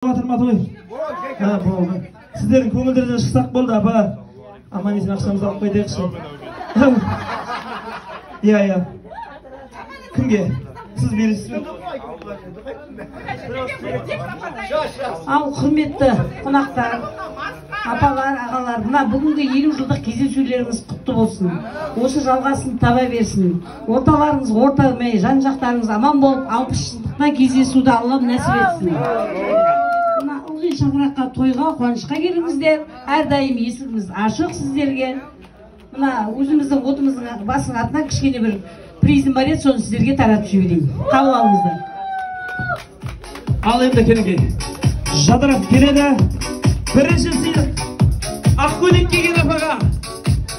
Батырматовой. Болды. Сіздердің көңілдерден шықсақ болды, апа. Аман есен ақшамызды алып қайтайықшы. Иә. Кімге? Сіз бересіз бе? Ал құрметті қонақтар, апалар, ағалар, мына бүгінгі 50 жылдық кездесулеріңіз құтты болсын. Осы жалғасын таба берсін. Орталарыңыз ортамай, жан-жақтарыңыз аман болып, 60 жылдықта кездесуді Аллам нәсіп етсін. Мына ылғи шаңыраққа, тойға, қуанышқа келіңіздер. Әрдайым есігіміз ашық сіздерге. Мына өзіміздің отымыздың басының атынан кішкене бір призм бар еді, соны сіздерге таратып жіберейін. Қабыл алыңыздар. Ал енді келінге жадырап келеді. Бірінші сыйлық ақ көйлек киген апаға.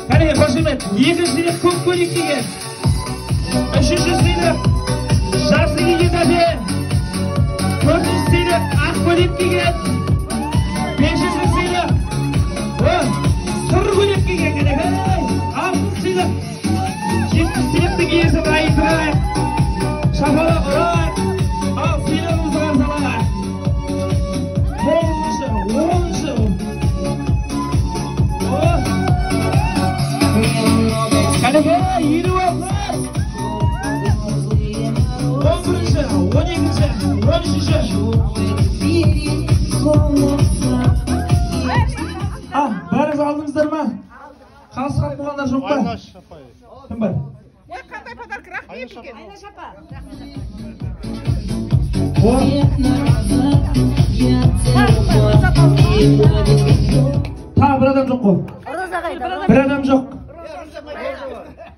Кәне, қошемет. Екінші сыйлық көк көйлек киген. Үшінші сыйлық жасы киген әпе. Төртінші сыйлық ақ көйлек киген. Бесінші сыйлық сұр көйлек киген. Алтыншы сыйлық жетінші сыйлықтың иесі айтырайық. Шапалақ ұрайық. Ал сыйлығымызды қарсалайық. Кәлігі, елу алғыр! 11-ші, 12-ші, 13-ші. Бәріңіз алдыңыздар ма? Қалыс қалып болғандар жоқ па? Айнаш апай. Кім бар? Қандай подарок рахмет екен? Айнаш апа. Та, бір адам жоқ қой. Бір адам жоқ.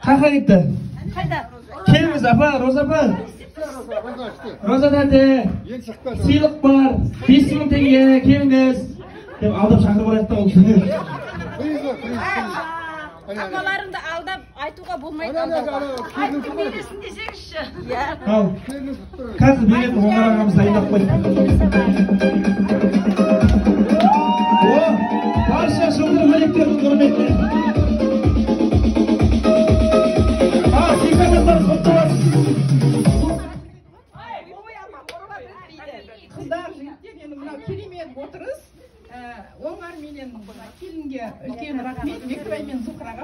Қақа кетті? Келіңіз, апа, Роза апа. Роза тәте. Сыйлық бар. 5000 теңге, келіңіз. Деп алдап шақырып барайық ол. Апаларыңды алдап айтуға болмайды. Айтып бересің десеңізші. Ал, қазір беретін оңар ағамыз дайындап қойды. Барша жылдыр көйлектердің құрметіне. Сыйқамыздар құтты болсын. Қыздар, жігіттер, енді мынау керемет отырыс. Оңар менен келінге үлкен рахмет. Бекбай мен Зухраға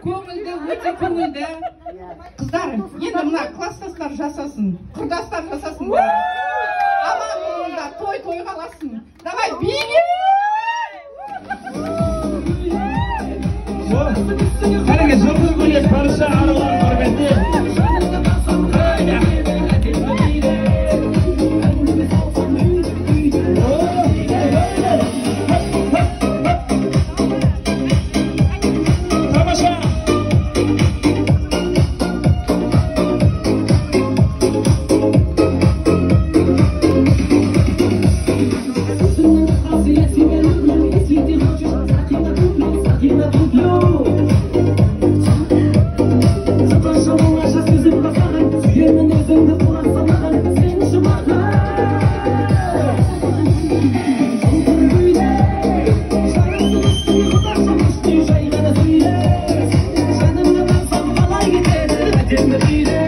көңілді, өте көңілді. Қыздар, енді мына класстастар жасасын, құрдастар жасасын. Аман болыңдар, той қаласын. Давай, биге! Кәліге жылдың көйлек барша арылар құрметіне. In the